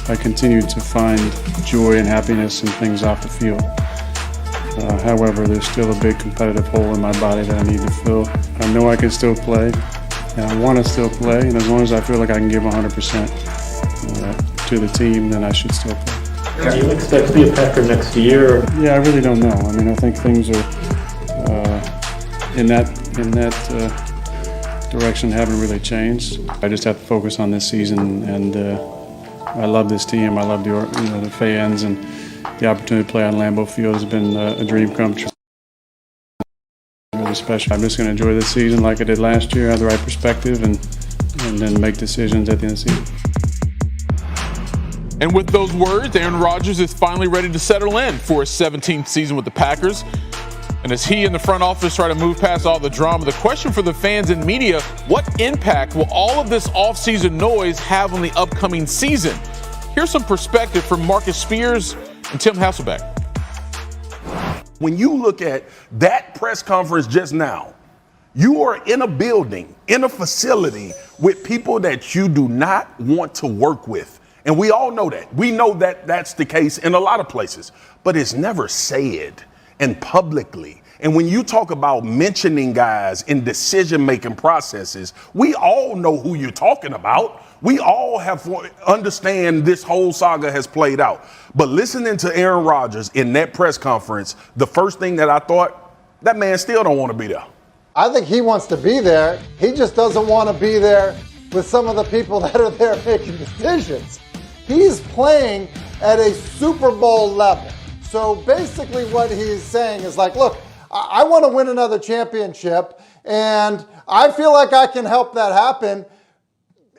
I continue to find joy and happiness in things off the field. However, there's still a big competitive hole in my body that I need to fill. I know I can still play, and I want to still play, and as long as I feel like I can give 100% to the team, then I should still play. Do you expect to be a Packer next year? Yeah, I really don't know. I mean, I think things are in that direction haven't really changed. I just have to focus on this season, and I love this team. I love the fans, and the opportunity to play on Lambeau Field has been a dream come true. Really special. I'm just going to enjoy this season like I did last year, have the right perspective, and then make decisions at the end of the season. And with those words, Aaron Rodgers is finally ready to settle in for his 17th season with the Packers. And as he and the front office try to move past all the drama, the question for the fans and media, what impact will all of this offseason noise have on the upcoming season? Here's some perspective from Marcus Spears and Tim Hasselbeck. When you look at that press conference just now, you are in a building, in a facility with people that you do not want to work with. And we all know that. We know that that's the case in a lot of places, but it's never said and publicly. And when you talk about mentioning guys in decision-making processes, we all know who you're talking about. We all understand this whole saga has played out. But listening to Aaron Rodgers in that press conference, the first thing that I thought, that man still don't want to be there. I think he wants to be there. He just doesn't want to be there with some of the people that are there making decisions. He's playing at a Super Bowl level. So basically what he's saying is like, look, I want to win another championship, and I feel like I can help that happen.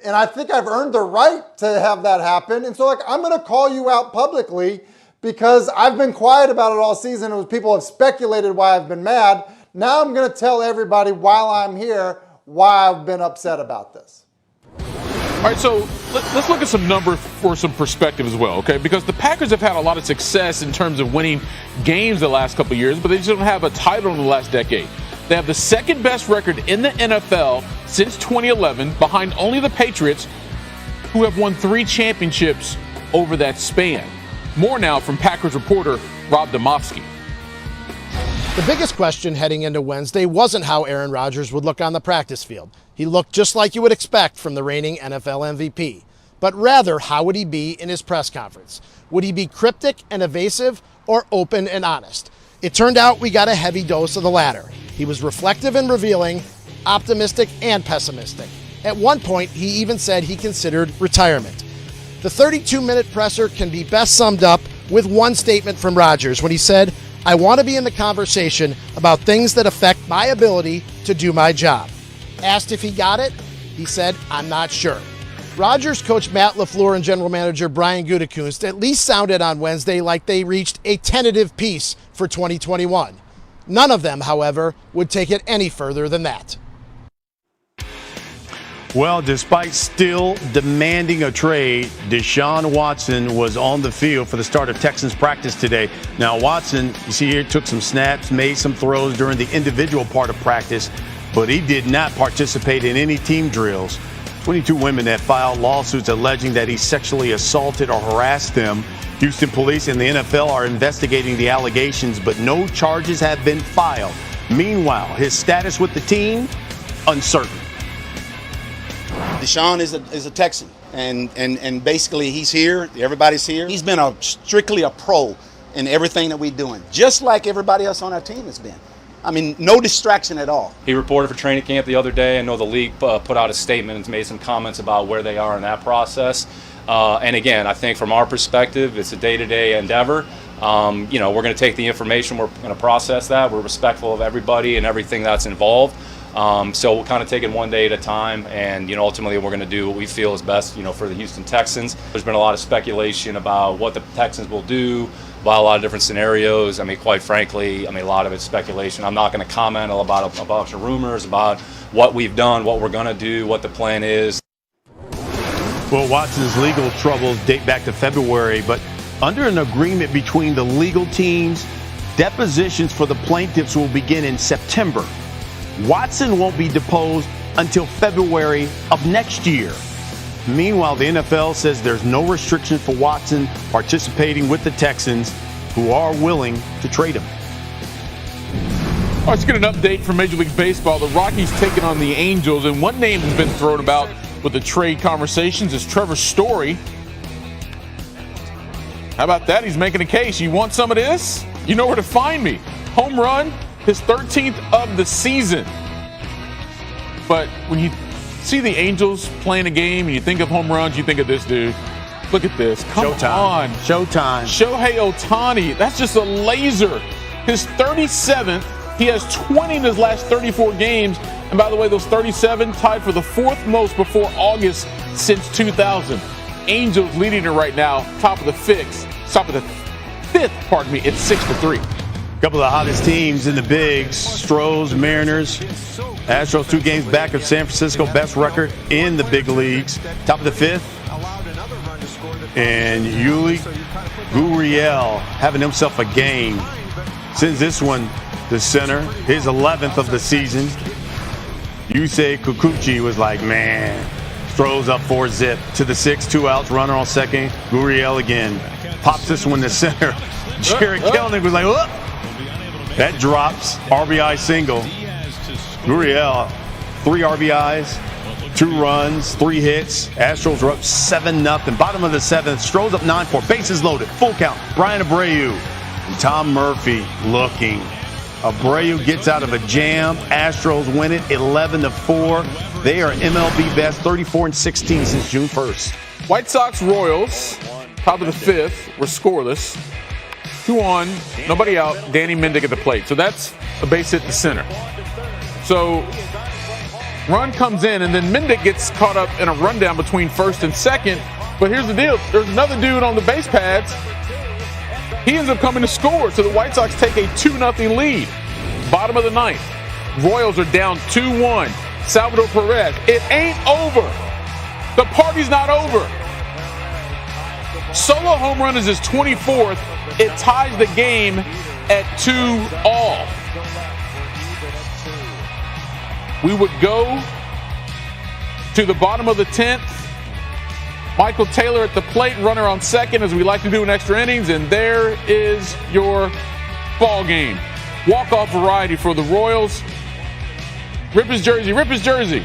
And I think I've earned the right to have that happen. And so, like, I'm going to call you out publicly because I've been quiet about it all season. It was people have speculated why I've been mad. Now I'm going to tell everybody while I'm here why I've been upset about this. All right, so let's look at some numbers for some perspective as well, okay? Because the Packers have had a lot of success in terms of winning games the last couple of years, but they just don't have a title in the last decade. They have the second best record in the NFL since 2011, behind only the Patriots, who have won 3 championships over that span. More now from Packers reporter Rob Demovsky. The biggest question heading into Wednesday wasn't how Aaron Rodgers would look on the practice field. He looked just like you would expect from the reigning NFL MVP. But rather, how would he be in his press conference? Would he be cryptic and evasive or open and honest? It turned out we got a heavy dose of the latter. He was reflective and revealing, optimistic and pessimistic. At one point, he even said he considered retirement. The 32-minute presser can be best summed up with one statement from Rodgers when he said, "I want to be in the conversation about things that affect my ability to do my job." Asked if he got it, he said, "I'm not sure." Rodgers coach Matt LaFleur and general manager Brian Gutekunst at least sounded on Wednesday like they reached a tentative peace for 2021. None of them, however, would take it any further than that. Well, despite still demanding a trade, Deshaun Watson was on the field for the start of Texans practice today. Now, Watson, you see here, took some snaps, made some throws during the individual part of practice, but he did not participate in any team drills. 22 women have filed lawsuits alleging that he sexually assaulted or harassed them. Houston police and the NFL are investigating the allegations, but no charges have been filed. Meanwhile, his status with the team, uncertain. Deshaun is a Texan, and basically he's here. Everybody's here. He's been strictly a pro in everything that we're doing, just like everybody else on our team has been. I mean, no distraction at all. He reported for training camp the other day. I know the league put out a statement and made some comments about where they are in that process. And again, I think from our perspective, it's a day-to-day endeavor. We're going to take the information. We're going to process that. We're respectful of everybody and everything that's involved. So we'll kind of take it one day at a time. And, ultimately we're going to do what we feel is best, for the Houston Texans. There's been a lot of speculation about what the Texans will do, about a lot of different scenarios. I mean, quite frankly, a lot of it's speculation. I'm not going to comment about a bunch of rumors about what we've done, what we're going to do, what the plan is. Well, Watson's legal troubles date back to February, but under an agreement between the legal teams, depositions for the plaintiffs will begin in September. Watson won't be deposed until February of next year. Meanwhile, the NFL says there's no restriction for Watson participating with the Texans, who are willing to trade him. All right, let's get an update from Major League Baseball. The Rockies taking on the Angels, and one name has been thrown about with the trade conversations is Trevor Story. How about that? He's making a case. You want some of this? You know where to find me. Home run, his 13th of the season. But when you see the Angels playing a game and you think of home runs, you think of this dude. Look at this. Come on. Showtime. Shohei Ohtani. That's just a laser. His 37th. He has 20 in his last 34 games. And by the way, those 37 tied for the fourth most before August since 2000. Angels leading it right now, top of the fifth, pardon me, it's 6-3. A couple of the hottest teams in the bigs, Stros, Mariners. Astros 2 games back of San Francisco, best record in the big leagues. Top of the fifth. And Yuli Gurriel having himself a game. Sends this one to center, his 11th of the season. Yusei Kikuchi was like, man. Throws up 4-zip to the 6, 2 outs, runner on second. Gurriel again. Pops this one to center. Jared Kelenic was like, whoop. That drops. RBI single. Gurriel, 3 RBIs, 2 runs, 3 hits. Astros are up 7-0. Bottom of the 7th. Stroh's up 9-4. Bases loaded. Full count. Brian Abreu and Tom Murphy looking. Abreu gets out of a jam. Astros win it 11-4. They are MLB best, 34-16 since June 1st. White Sox Royals, top of the fifth, were scoreless. 2 on, nobody out. Danny Mendick at the plate. So that's a base hit to center. So run comes in, and then Mendick gets caught up in a rundown between first and second. But here's the deal: there's another dude on the base pads. He ends up coming to score, so the White Sox take a 2-0 lead. Bottom of the 9th. Royals are down 2-1. Salvador Perez. It ain't over. The party's not over. Solo home run is his 24th. It ties the game at 2-all. We would go to the bottom of the 10th. Michael Taylor at the plate, runner on second, as we like to do in extra innings, and there is your ball game. Walk-off variety for the Royals. Rip his jersey, rip his jersey.